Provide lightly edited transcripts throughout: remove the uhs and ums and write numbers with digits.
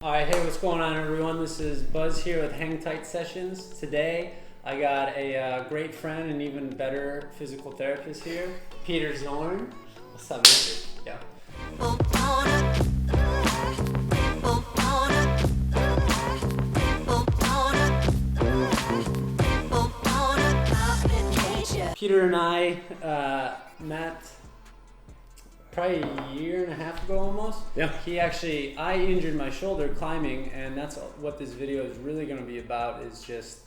Alright, hey, what's going on everyone? This is Buzz here with Hang Tight Sessions. Today, I got a great friend and even better physical therapist here, Peter Zorn. What's up, man? Yeah. Peter and I met probably a year and a half ago almost. Yeah. I injured my shoulder climbing, and that's what this video is really going to be about, is just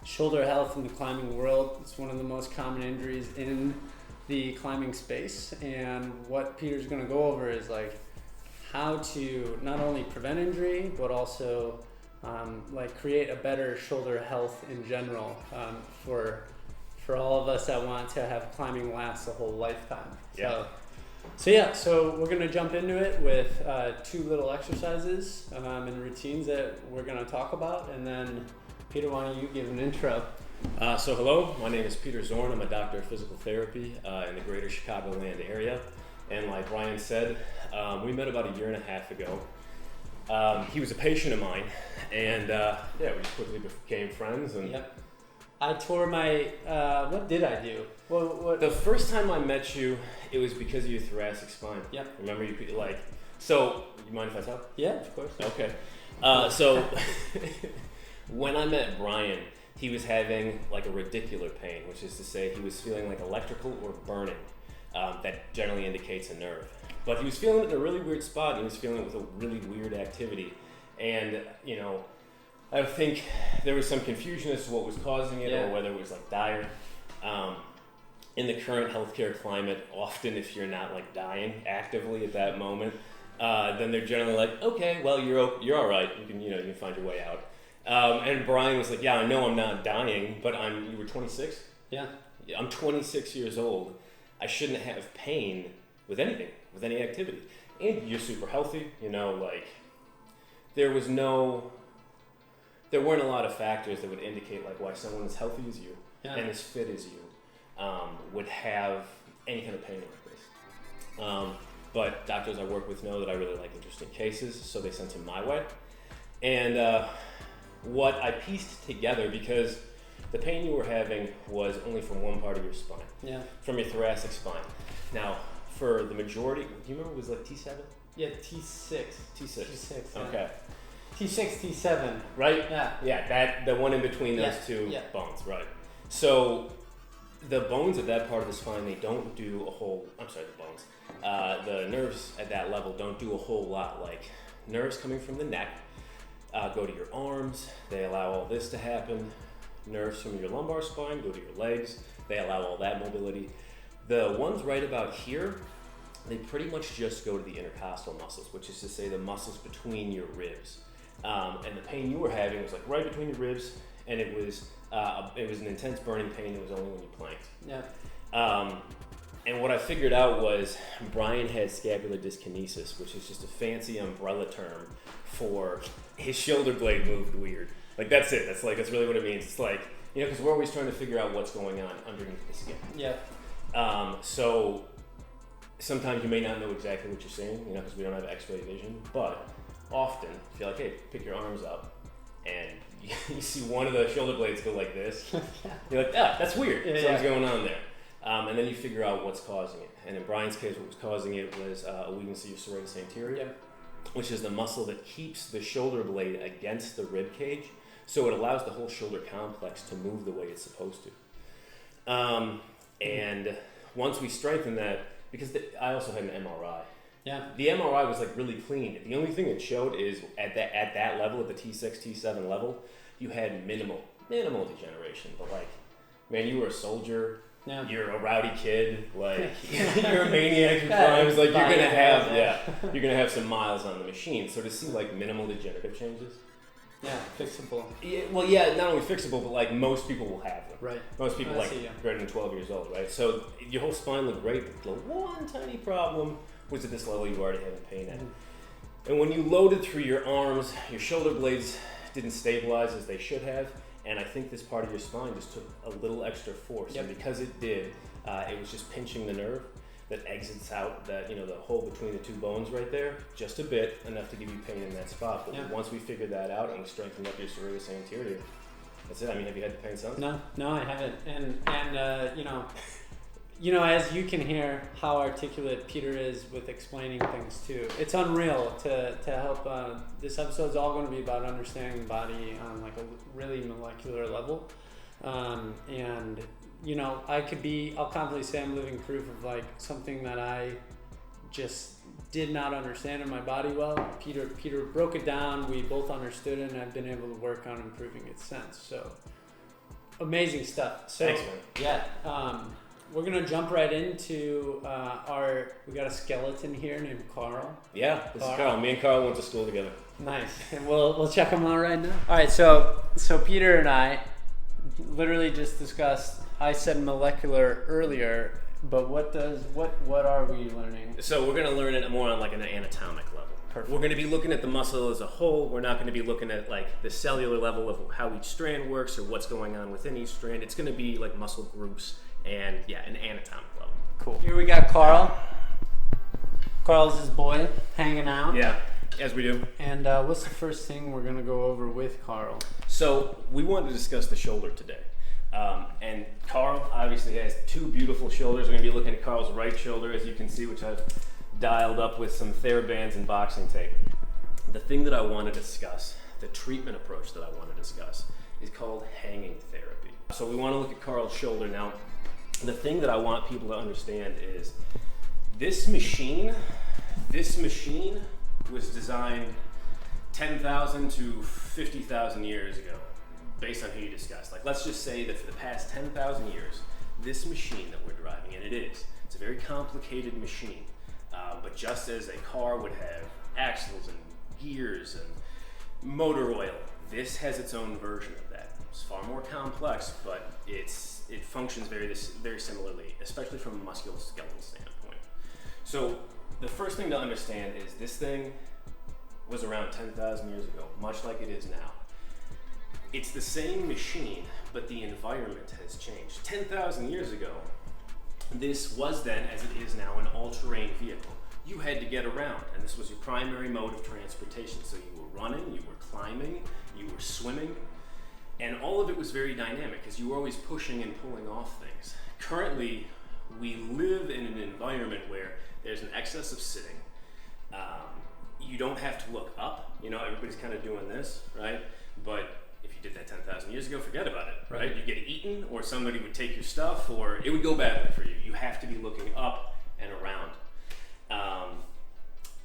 shoulder health in the climbing world. It's one of the most common injuries in the climbing space, and what Peter's going to go over is like how to not only prevent injury, but also create a better shoulder health in general for all of us that want to have climbing last a whole lifetime. Yeah. So we're going to jump into it with two little exercises and routines that we're going to talk about, and then Peter, why don't you give an intro? So hello, my name is Peter Zorn. I'm a doctor of physical therapy in the greater Chicagoland area. And like Ryan said, we met about a year and a half ago. He was a patient of mine, and we just quickly became friends. And Yep. I tore my, what did I do? What? The first time I met you, it was because of your thoracic spine. Yep. Remember so you mind if I talk? Yeah, of course. Okay. So when I met Brian, he was having like a radicular pain, which is to say he was feeling like electrical or burning. That generally indicates a nerve. But he was feeling it in a really weird spot, and he was feeling it with a really weird activity. And, I think there was some confusion as to what was causing it, or whether it was like dire. In the current healthcare climate, often if you're not like dying actively at that moment, then they're generally like, okay, well you're all right. You can find your way out. And Brian was like, yeah, I know I'm not dying, but you were 26? Yeah. I'm 26 years old. I shouldn't have pain with anything, with any activity. And you're super healthy, there weren't a lot of factors that would indicate like why someone as healthy as you and as fit as you would have any kind of pain like this. But doctors I work with know that I really like interesting cases, so they sent him my way. And what I pieced together, because the pain you were having was only from one part of your spine, from your thoracic spine. Now, for the majority, do you remember it was like T7? Yeah, T6. T6. Yeah. Okay. T6, T7. Right? Yeah. Yeah, the one in between those two bones, right. So the bones at that part of the spine, they don't do the nerves at that level don't do a whole lot. Like nerves coming from the neck go to your arms, they allow all this to happen. Nerves from your lumbar spine go to your legs, they allow all that mobility. The ones right about here, they pretty much just go to the intercostal muscles, which is to say the muscles between your ribs. And the pain you were having was like right between your ribs, and it was an intense burning pain. It was only when you planked. Yeah. And what I figured out was Brian had scapular dyskinesis, which is just a fancy umbrella term for his shoulder blade moved weird. Like that's it. That's really what it means. It's like, because we're always trying to figure out what's going on underneath the skin. Yeah. So sometimes you may not know exactly what you're seeing, because we don't have X-ray vision, but often if you're like, hey, pick your arms up, and you see one of the shoulder blades go like this, you're like, that's weird. Something's going on there. And then you figure out what's causing it. And in Brian's case, what was causing it was a weakness of your serratus anterior, which is the muscle that keeps the shoulder blade against the rib cage, so it allows the whole shoulder complex to move the way it's supposed to. And once we strengthen that, because I also had an MRI. Yeah. The MRI was like really clean. The only thing it showed is at that level, at the T6, T7 level, you had minimal degeneration. But like, man, you were a soldier. Yeah. You're a rowdy kid. Like, you're a maniac who climbs. Like, you're gonna have some miles on the machine. So to see like minimal degenerative changes. Yeah, fixable. Yeah, well, yeah, not only fixable, but like most people will have them. Right. Most people greater than 12 years old, right? So your whole spine looked great, but the one tiny problem was at this level you already had pain at. And when you loaded through your arms, your shoulder blades didn't stabilize as they should have, and I think this part of your spine just took a little extra force. And because it did, it was just pinching the nerve. that exits out that, the hole between the two bones right there, just a bit, enough to give you pain in that spot. But once we figured that out and we strengthened up your serratus anterior, that's it. I mean, have you had the pain since? No, I haven't. And as you can hear how articulate Peter is with explaining things too. It's unreal to help. This episode's all going to be about understanding the body on like a really molecular level. I'll confidently say I'm living proof of like something that I just did not understand in my body well. Peter broke it down. We both understood it, and I've been able to work on improving it since. So amazing stuff. So thanks, man. Yeah. We're gonna jump right into we got a skeleton here named Carl. Yeah, this is Carl. Me and Carl went to school together. Nice. And we'll check him out right now. All right, so Peter and I literally just discussed. I said molecular earlier, but what are we learning? So we're gonna learn it more on like an anatomic level. Perfect. We're gonna be looking at the muscle as a whole. We're not gonna be looking at like the cellular level of how each strand works or what's going on within each strand. It's gonna be like muscle groups and an anatomic level. Cool. Here we got Carl. Carl's his boy hanging out. Yeah, as we do. And what's the first thing we're gonna go over with Carl? So we wanted to discuss the shoulder today. And Carl obviously has two beautiful shoulders. We're going to be looking at Carl's right shoulder, as you can see, which I've dialed up with some TheraBands and boxing tape. The thing that I want to discuss, the treatment approach that I want to discuss, is called hanging therapy. So we want to look at Carl's shoulder. Now, the thing that I want people to understand is this machine was designed 10,000 to 50,000 years ago. Based on who you discuss. Like, let's just say that for the past 10,000 years, this machine that we're driving, and it's a very complicated machine, but just as a car would have axles and gears and motor oil, this has its own version of that. It's far more complex, but it functions very similarly, especially from a musculoskeletal standpoint. So the first thing to understand is this thing was around 10,000 years ago, much like it is now. It's the same machine, but the environment has changed. 10,000 years ago, this was then, as it is now, an all-terrain vehicle. You had to get around, and this was your primary mode of transportation. So you were running, you were climbing, you were swimming, and all of it was very dynamic because you were always pushing and pulling off things. Currently, we live in an environment where there's an excess of sitting. You don't have to look up. Everybody's kind of doing this, right? But if you did that 10,000 years ago, forget about it, right? You get eaten, or somebody would take your stuff, or it would go badly for you. You have to be looking up and around.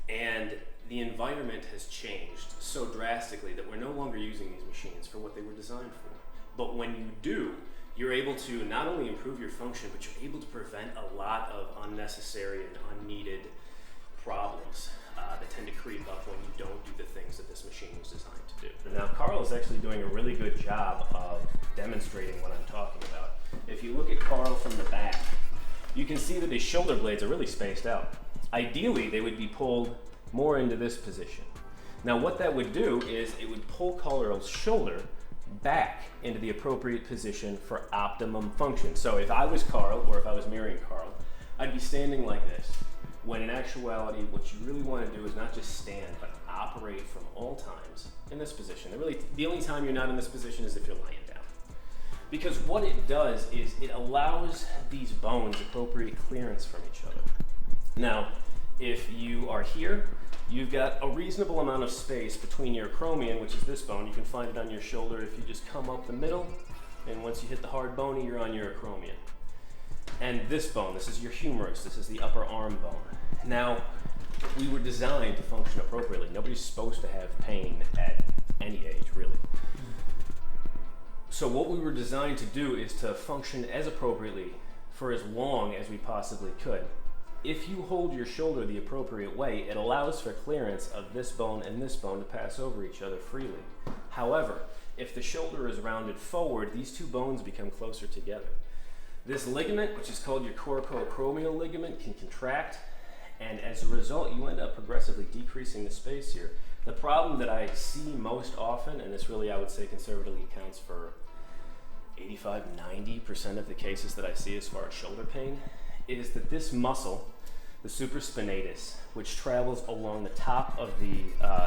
And the environment has changed so drastically that we're no longer using these machines for what they were designed for. But when you do, you're able to not only improve your function, but you're able to prevent a lot of unnecessary and unneeded problems that tend to creep up when you don't do the things that this machine was designed to do. Now, Carl is actually doing a really good job of demonstrating what I'm talking about. If you look at Carl from the back, you can see that his shoulder blades are really spaced out. Ideally, they would be pulled more into this position. Now, what that would do is it would pull Carl's shoulder back into the appropriate position for optimum function. So if I was Carl, or if I was mirroring Carl, I'd be standing like this. When in actuality, what you really want to do is not just stand, but operate from all times in this position. The only time you're not in this position is if you're lying down. Because what it does is it allows these bones appropriate clearance from each other. Now, if you are here, you've got a reasonable amount of space between your acromion, which is this bone. You can find it on your shoulder if you just come up the middle, and once you hit the hard bony, you're on your acromion. And this bone, this is your humerus, this is the upper arm bone. Now, we were designed to function appropriately. Nobody's supposed to have pain at any age, really. So what we were designed to do is to function as appropriately for as long as we possibly could. If you hold your shoulder the appropriate way, it allows for clearance of this bone and this bone to pass over each other freely. However, if the shoulder is rounded forward, these two bones become closer together. This ligament, which is called your coracoacromial ligament, can contract, and as a result, you end up progressively decreasing the space here. The problem that I see most often, and this really I would say conservatively accounts for 85-90% of the cases that I see as far as shoulder pain, is that this muscle, the supraspinatus, which travels along the top of the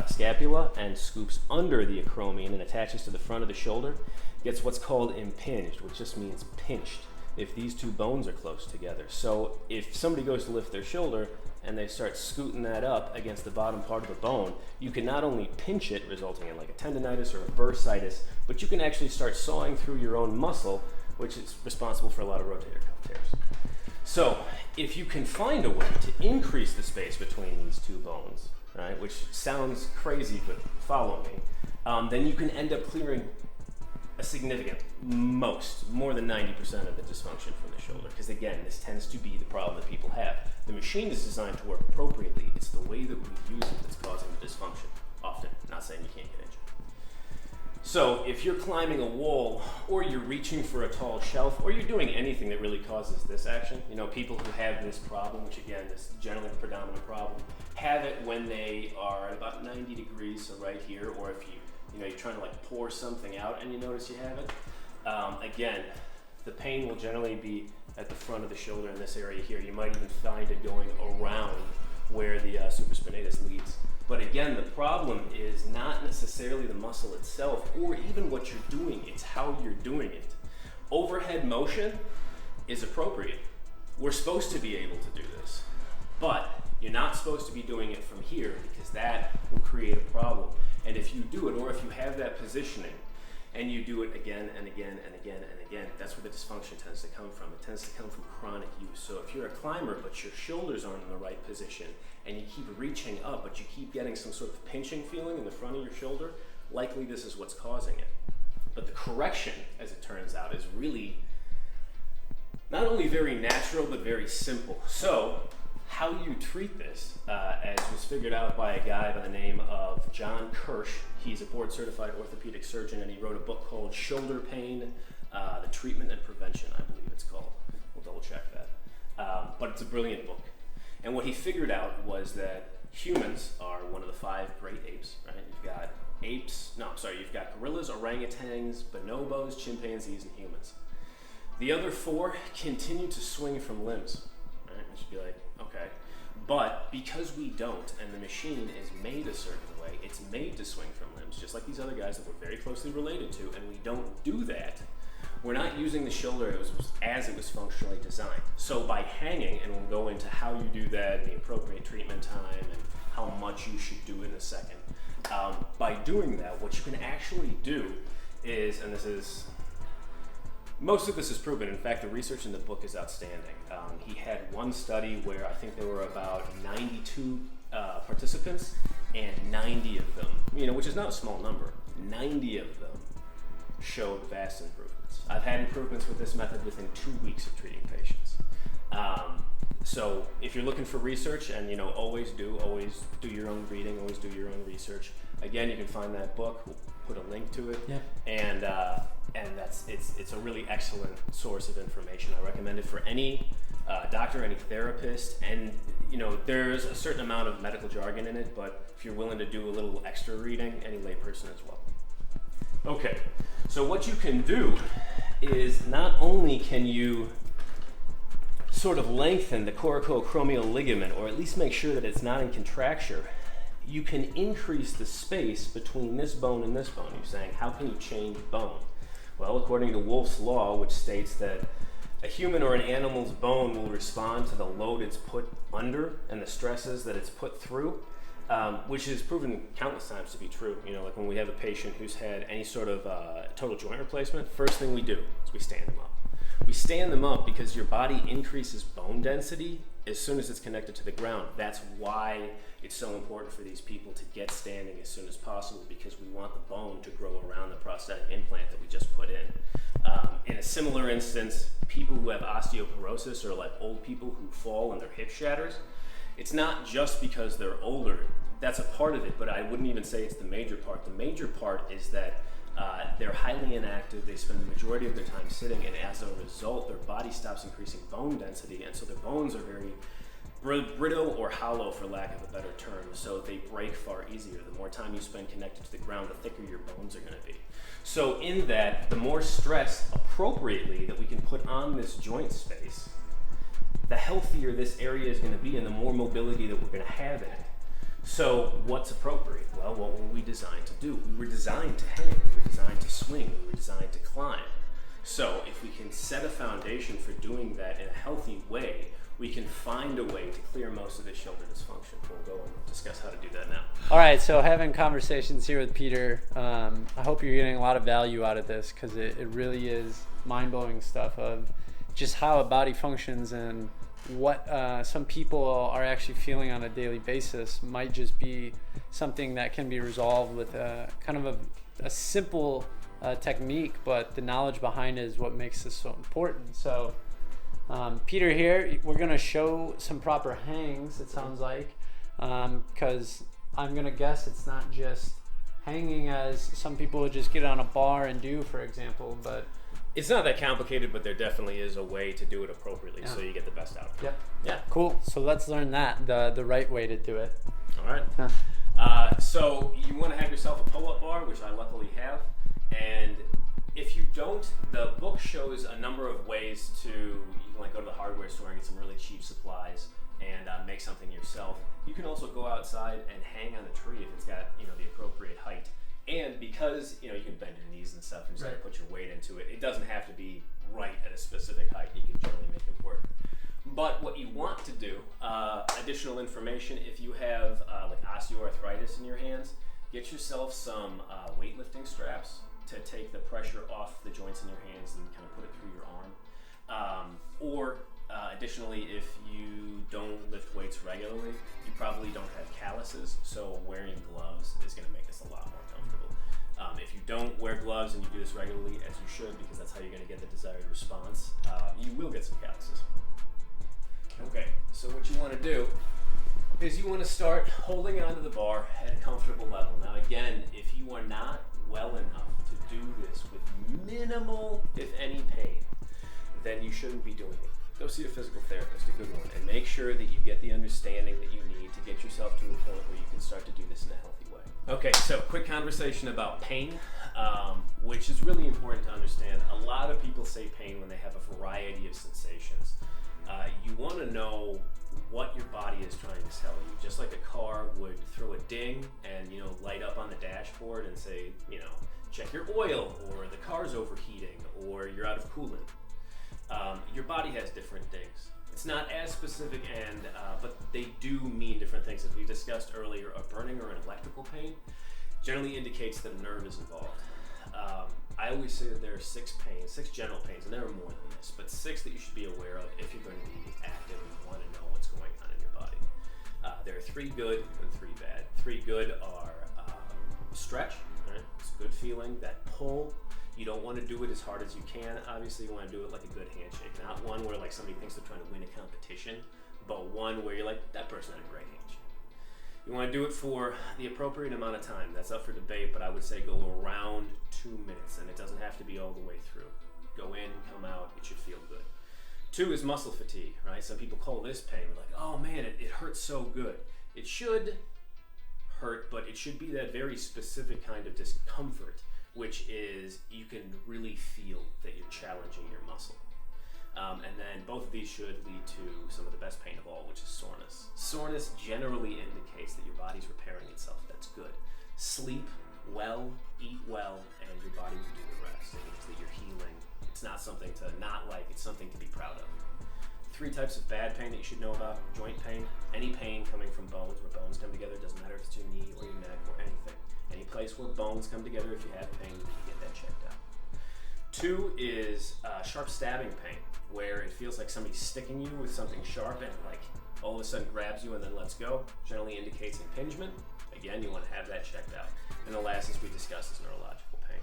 scapula and scoops under the acromion and attaches to the front of the shoulder, gets what's called impinged, which just means pinched if these two bones are close together. So if somebody goes to lift their shoulder and they start scooting that up against the bottom part of the bone, you can not only pinch it, resulting in like a tendonitis or a bursitis, but you can actually start sawing through your own muscle, which is responsible for a lot of rotator cuff tears. So if you can find a way to increase the space between these two bones, right, which sounds crazy, but follow me, then you can end up clearing a significant, more than 90% of the dysfunction from the shoulder. Because again, this tends to be the problem that people have. The machine is designed to work appropriately. It's the way that we use it that's causing the dysfunction. Often, not saying you can't get injured. So if you're climbing a wall, or you're reaching for a tall shelf, or you're doing anything that really causes this action, people who have this problem, which again is generally the predominant problem, have it when they are at about 90 degrees, so right here, or if you're trying to like pour something out and you notice you have it. Again, the pain will generally be at the front of the shoulder in this area here. You might even find it going around where the supraspinatus leads. But again, the problem is not necessarily the muscle itself or even what you're doing, it's how you're doing it. Overhead motion is appropriate. We're supposed to be able to do this, but you're not supposed to be doing it from here because that will create a problem. And if you do it, or if you have that positioning, and you do it again and again and again and again, that's where the dysfunction tends to come from. It tends to come from chronic use. So if you're a climber, but your shoulders aren't in the right position, and you keep reaching up, but you keep getting some sort of pinching feeling in the front of your shoulder, likely this is what's causing it. But the correction, as it turns out, is really not only very natural, but very simple. So how you treat this, as was figured out by a guy by the name of John Kirsch. He's a board-certified orthopedic surgeon, and he wrote a book called Shoulder Pain, the Treatment and Prevention, I believe it's called. We'll double-check that. But it's a brilliant book. And what he figured out was that humans are one of the 5 great apes, right? You've got gorillas, orangutans, bonobos, chimpanzees, and humans. The other 4 continue to swing from limbs, right? You should be like, okay. But because we don't, and the machine is made a certain way, it's made to swing from limbs, just like these other guys that we're very closely related to, and we don't do that, we're not using the shoulder as it was functionally designed. So by hanging, and we'll go into how you do that, and the appropriate treatment time, and how much you should do in a second, by doing that, what you can actually do is, and most of this is proven. In fact, the research in the book is outstanding. He had one study where I think there were about 92 participants, and 90 of them, which is not a small number, 90 of them showed vast improvements. I've had improvements with this method within 2 weeks of treating patients. So if you're looking for research, and always do your own reading, always do your own research. Again, you can find that book. We'll put a link to it. Yeah. And it's a really excellent source of information. I recommend it for any doctor, any therapist, and there's a certain amount of medical jargon in it, but if you're willing to do a little extra reading, any layperson as well. Okay, so what you can do is not only can you sort of lengthen the coracoacromial ligament, or at least make sure that it's not in contracture, you can increase the space between this bone and this bone. You're saying, how can you change bone? Well, according to Wolff's law, which states that a human or an animal's bone will respond to the load it's put under and the stresses that it's put through, which is proven countless times to be true. Like when we have a patient who's had any sort of total joint replacement, first thing we do is we stand them up. We stand them up because your body increases bone density as soon as it's connected to the ground. That's why it's so important for these people to get standing as soon as possible, because we want the bone to grow around the prosthetic implant that we just put in. In a similar instance, people who have osteoporosis, or like old people who fall and their hip shatters, it's not just because they're older. That's a part of it, but I wouldn't even say it's the major part. The major part is that they're highly inactive, they spend the majority of their time sitting, and as a result, their body stops increasing bone density, and so their bones are very brittle or hollow, for lack of a better term, so they break far easier. The more time you spend connected to the ground, the thicker your bones are going to be. So in that, the more stress appropriately that we can put on this joint space, the healthier this area is going to be and the more mobility that we're going to have in it. So what's appropriate? Well, what were we designed to do? We were designed to hang, we were designed to swing, we were designed to climb. So if we can set a foundation for doing that in a healthy way, we can find a way to clear most of the shoulder dysfunction. We'll go and discuss how to do that now. All right, so having conversations here with Peter, I hope you're getting a lot of value out of this, because it really is mind-blowing stuff of just how a body functions, and what some people are actually feeling on a daily basis might just be something that can be resolved with kind of a simple technique, but the knowledge behind it is what makes this so important. So Peter here, we're going to show some proper hangs, it sounds like, because I'm going to guess it's not just hanging as some people would just get on a bar and do, for example, but it's not that complicated, but there definitely is a way to do it appropriately, so you get the best outcome. Yep. Yeah. Cool. So let's learn that, the right way to do it. All right. So you want to have yourself a pull-up bar, which I luckily have. And if you don't, the book shows a number of ways to, you can like go to the hardware store and get some really cheap supplies and make something yourself. You can also go outside and hang on a tree if it's got, the appropriate height. And because, you can bend your knees and stuff and just put your weight into it, it doesn't have to be right at a specific height. You can generally make it work. But what you want to do, additional information, if you have like osteoarthritis in your hands, get yourself some weightlifting straps to take the pressure off the joints in your hands and kind of put it through your arm. Additionally, if you don't lift weights regularly, you probably don't have calluses, so wearing gloves is going to make this a lot more comfortable. If you don't wear gloves and you do this regularly, as you should, because that's how you're going to get the desired response, you will get some calluses. Okay, so what you want to do is you want to start holding onto the bar at a comfortable level. Now again, if you are not well enough to do this with minimal, if any, pain, then you shouldn't be doing it. Go see a physical therapist, a good one, and make sure that you get the understanding that you need to get yourself to a point where you can start to do this in a healthy way. Okay, so quick conversation about pain, which is really important to understand. A lot of people say pain when they have a variety of sensations. You want to know what your body is trying to tell you. Just like a car would throw a ding and light up on the dashboard and say, check your oil, or the car's overheating, or you're out of coolant. Your body has different things. It's not as specific, but they do mean different things. As we discussed earlier, a burning or an electrical pain generally indicates that a nerve is involved. I always say that there are six general pains, and there are more than this, but 6 that you should be aware of if you're going to be active and want to know what's going on in your body. There are 3 good and 3 bad. 3 good are stretch, right? It's a good feeling. That pull, you don't want to do it as hard as you can. Obviously, you want to do it like a good handshake, not one where like somebody thinks they're trying to win a competition, but one where you're like, that person had a great handshake. You want to do it for the appropriate amount of time. That's up for debate, but I would say go around 2 minutes, and it doesn't have to be all the way through. Go in, come out, it should feel good. 2 is muscle fatigue, right? Some people call this pain. We're like, oh man, it hurts so good. It should hurt, but it should be that very specific kind of discomfort, which is you can really feel that you're challenging your muscle. And then both of these should lead to some of the best pain of all, which is soreness. Soreness generally indicates that your body's repairing itself. That's good. Sleep well, eat well, and your body will do the rest. It means that you're healing. It's not something to not like, it's something to be proud of. 3 types of bad pain that you should know about. Joint pain, any pain coming from bones, where bones come together. It doesn't matter if it's your knee or your neck or anything. Any place where bones come together, if you have pain, you need to get that checked out. 2 is sharp stabbing pain, where it feels like somebody's sticking you with something sharp and like all of a sudden grabs you and then lets go. Generally indicates impingement. Again, you want to have that checked out. And the last, as we discussed, is neurological pain.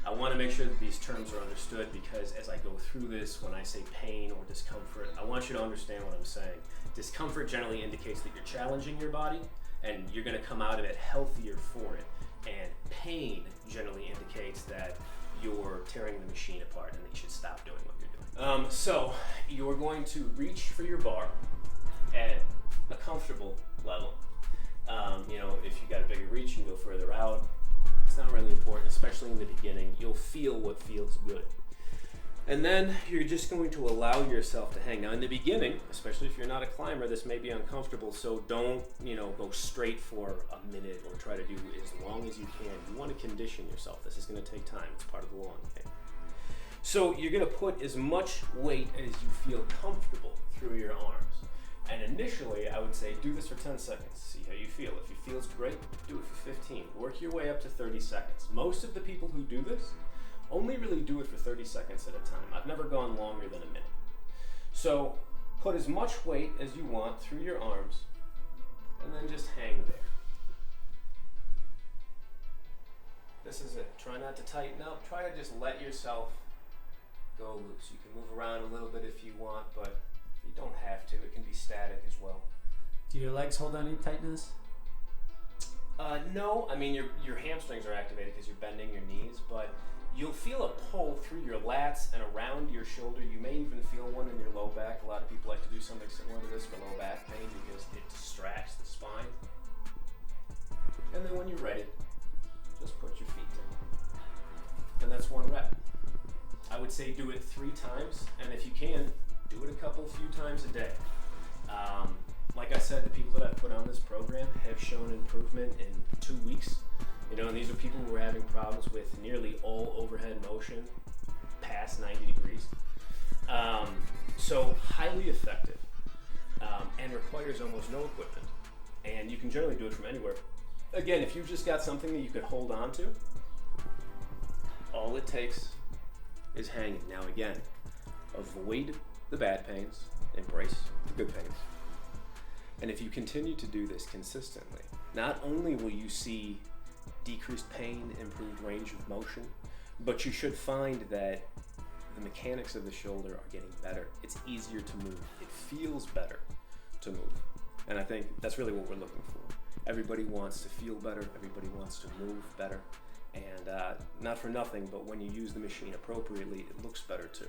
I want to make sure that these terms are understood, because as I go through this, when I say pain or discomfort, I want you to understand what I'm saying. Discomfort generally indicates that you're challenging your body and you're going to come out of it healthier for it. And pain generally indicates that you're tearing the machine apart and that you should stop doing what you're doing. So you're going to reach for your bar at a comfortable level. If you got a bigger reach, you can go further out. It's not really important, especially in the beginning. You'll feel what feels good. And then you're just going to allow yourself to hang. Now in the beginning, especially if you're not a climber, this may be uncomfortable, so don't, go straight for a minute or try to do as long as you can. You want to condition yourself. This is going to take time. It's part of the long game. So you're going to put as much weight as you feel comfortable through your arms. And initially, I would say do this for 10 seconds. See how you feel. If it feels great, do it for 15. Work your way up to 30 seconds. Most of the people who do this only really do it for 30 seconds at a time. I've never gone longer than a minute. So put as much weight as you want through your arms and then just hang there. This is it. Try not to tighten up. Try to just let yourself go loose. You can move around a little bit if you want, but you don't have to. It can be static as well. Do your legs hold any tightness? No. I mean, your hamstrings are activated because you're bending your knees, but you'll feel a pull through your lats and around your shoulder. You may even feel one in your low back. A lot of people like to do something similar to this for low back pain because it distracts the spine. And then when you're ready, just put your feet down. And that's one rep. I would say do it 3 times, and if you can, do it a few times a day. Like I said, the people that I've put on this program have shown improvement in 2 weeks. And these are people who are having problems with nearly all overhead motion past 90 degrees. So highly effective and requires almost no equipment. And you can generally do it from anywhere. Again, if you've just got something that you could hold on to, all it takes is hanging. Now again, avoid the bad pains, embrace the good pains. And if you continue to do this consistently, not only will you see decreased pain, improved range of motion, but you should find that the mechanics of the shoulder are getting better. It's easier to move. It feels better to move. And I think that's really what we're looking for. Everybody wants to feel better. Everybody wants to move better. And not for nothing, but when you use the machine appropriately, it looks better too.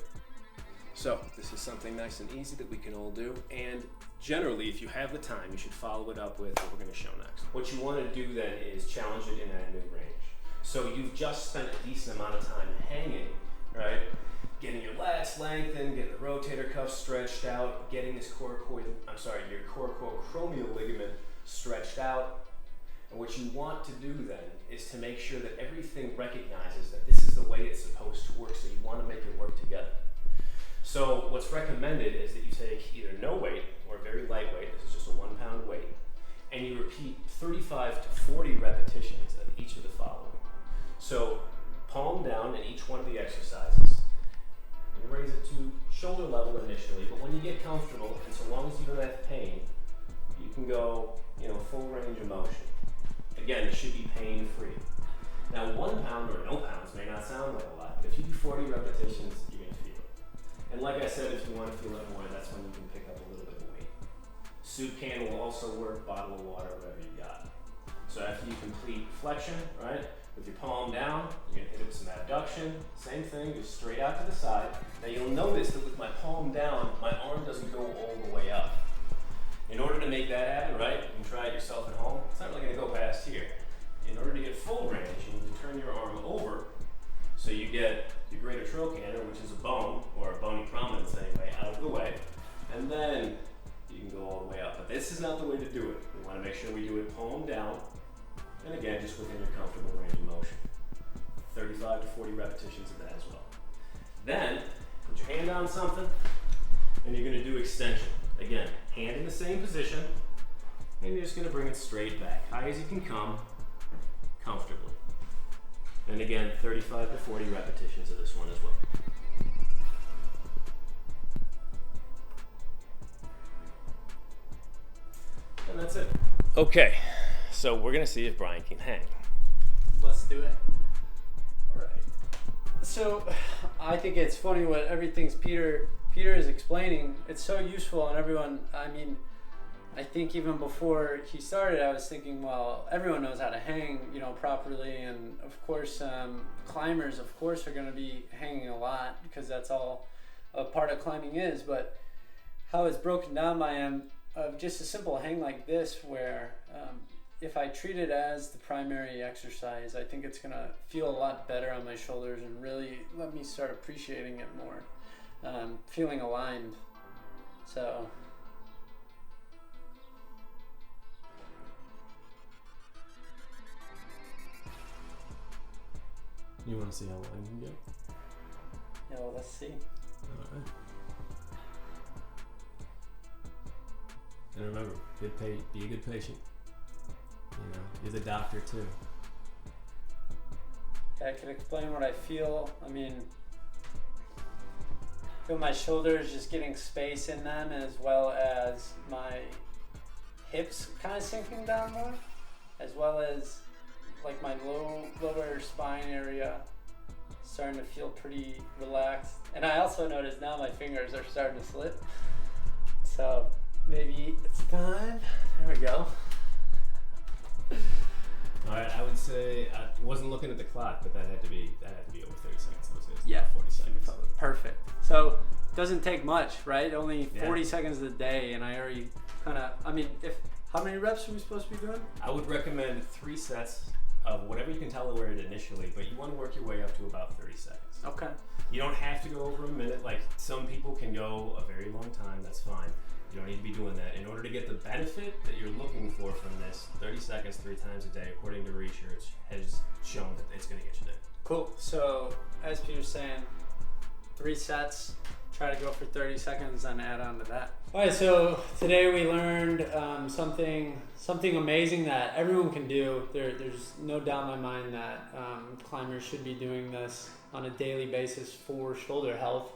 So this is something nice and easy that we can all do. And generally, if you have the time, you should follow it up with what we're going to show next. What you want to do then is challenge it in that new range. So you've just spent a decent amount of time hanging, right? Getting your lats lengthened, getting the rotator cuff stretched out, getting this your coracoacromial ligament stretched out. And what you want to do then is to make sure that everything recognizes that this is the way it's supposed to work, so you want to make it work together. So what's recommended is that you take either no weight or very lightweight, this is just a 1 pound weight, and you repeat 35 to 40 repetitions of each of the following. So palm down in each one of the exercises. You raise it to shoulder level initially, but when you get comfortable, and so long as you don't have pain, you can go, full range of motion. Again, it should be pain-free. Now 1 pound or no pounds may not sound like a lot, but if you do 40 repetitions, you're going to feel it. And like I said, if you want to feel it more, that's when you can pick up a little bit of weight. Soup can will also work, bottle of water, whatever you got. So after you complete flexion, right, with your palm down, you're going to hit it with some abduction. Same thing, just straight out to the side. Now you'll notice that with my palm down, my arm doesn't go all the way up. In order to make that happen, right, you can try it yourself at home. It's not really going to go past here. In order to get full range, you need to turn your arm over so you get your greater trochanter, which is a bone, or a bony prominence anyway, out of the way. And then you can go all the way up. But this is not the way to do it. We want to make sure we do it palm down, and again, just within your comfortable range of motion. 35 to 40 repetitions of that as well. Then, put your hand on something, and you're going to do extension. Again, hand in the same position, and you're just going to bring it straight back, high as you can come, comfortably. And again, 35 to 40 repetitions of this one as well. And that's it. Okay, so we're going to see if Brian can hang. Let's do it. All right. So I think it's funny what everything's Peter is explaining. It's so useful, and everyone, I think even before he started, I was thinking, well, everyone knows how to hang, properly, and of course, climbers, of course, are going to be hanging a lot because that's all a part of climbing is. But how it's broken down by him of just a simple hang like this, where if I treat it as the primary exercise, I think it's gonna feel a lot better on my shoulders and really let me start appreciating it more, feeling aligned. So. You want to see how long you can go? Yeah, well, let's see. All right. And remember, be a good patient. You know, you're the doctor too. Yeah, I can explain what I feel. I mean, I feel my shoulders just getting space in them, as well as my hips kind of sinking down more, as well as like my lower spine area starting to feel pretty relaxed. And I also notice now my fingers are starting to slip. So maybe it's time. There we go. All right, I would say I wasn't looking at the clock, but that had to be over 30 seconds. I would say it's Yeah, 40 seconds. Perfect. So doesn't take much, right? Only 40 Yeah. seconds a day, and I already kind of. I mean, how many reps are we supposed to be doing? I would recommend 3 sets of whatever you can tolerate initially, but you want to work your way up to about 30 seconds. Okay. You don't have to go over a minute. Like some people can go a very long time. That's fine. You don't need to be doing that. In order to get the benefit that you're looking for from this, 30 seconds 3 times a day, according to research, has shown that it's going to get you there. Cool. So as Peter's saying, 3 sets. Try to go for 30 seconds and add on to that. All right, so today we learned something amazing that everyone can do. There's no doubt in my mind that climbers should be doing this on a daily basis for shoulder health.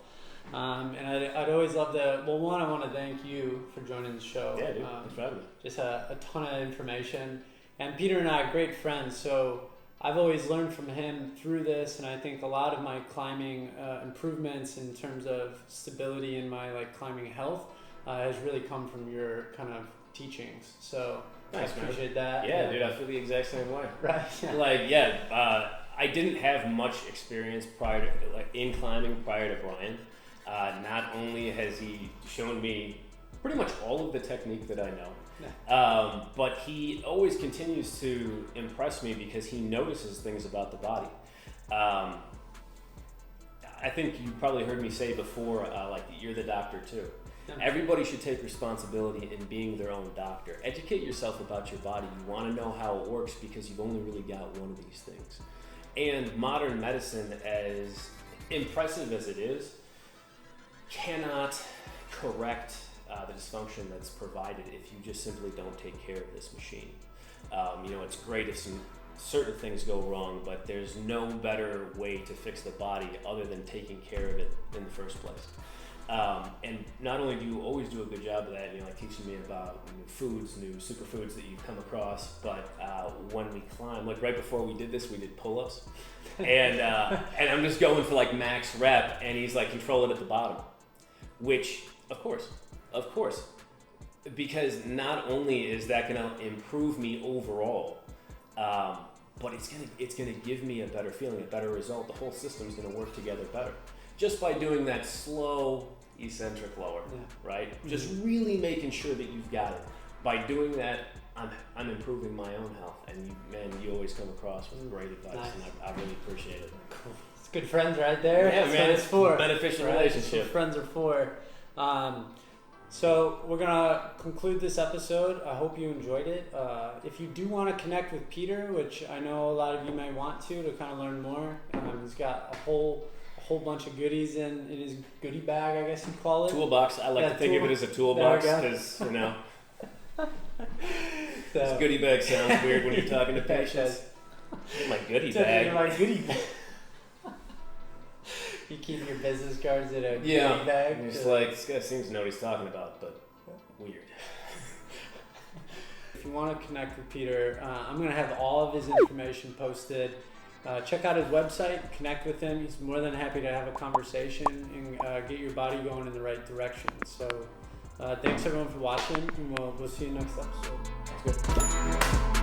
And I'd always love to, well, one, I want to thank you for joining the show. Yeah, dude, thanks for having me. Just a ton of information. And Peter and I are great friends, so I've always learned from him through this, and I think a lot of my climbing improvements in terms of stability in my climbing health has really come from your kind of teachings. So Thanks, I appreciate that. Yeah, dude, I feel the exact same way. Right. Yeah. I didn't have much experience in climbing prior to Brian. Not only has he shown me pretty much all of the technique that I know, but he always continues to impress me because he notices things about the body. I think you probably heard me say before, you're the doctor too. Yeah. Everybody should take responsibility in being their own doctor. Educate yourself about your body. You want to know how it works because you've only really got one of these things. And modern medicine, as impressive as it is, cannot correct the dysfunction that's provided if you just simply don't take care of this machine. It's great if certain things go wrong, but there's no better way to fix the body other than taking care of it in the first place. And not only do you always do a good job of that, teaching me about new foods, new superfoods that you've come across, but when we climb, right before we did this, we did pull-ups, and I'm just going for max rep, and he's control it at the bottom, which of course, because not only is that going to improve me overall, but it's gonna give me a better feeling, a better result. The whole system's going to work together better just by doing that slow eccentric lower, right? Mm-hmm. Just really making sure that you've got it. By doing that, I'm improving my own health, and you always come across with great advice, nice. And I really appreciate it. Cool. It's good friends right there. Yeah, that's man, what it's for. Beneficial right? relationship. That's what friends are for. So we're gonna conclude this episode. I hope you enjoyed it. If you do want to connect with Peter, which I know a lot of you may want to kind of learn more, he's got a whole bunch of goodies in his goodie bag, I guess you'd call it. Toolbox. I like to think of it as a toolbox because this goodie bag sounds weird when you're talking to patients. My goodie bag. My goodie bag. You keep your business cards in a goodie bag. You're just this guy seems to know what he's talking about, but weird. If you want to connect with Peter, I'm going to have all of his information posted. Check out his website, connect with him. He's more than happy to have a conversation and get your body going in the right direction. So thanks everyone for watching, and we'll see you next episode. That's good.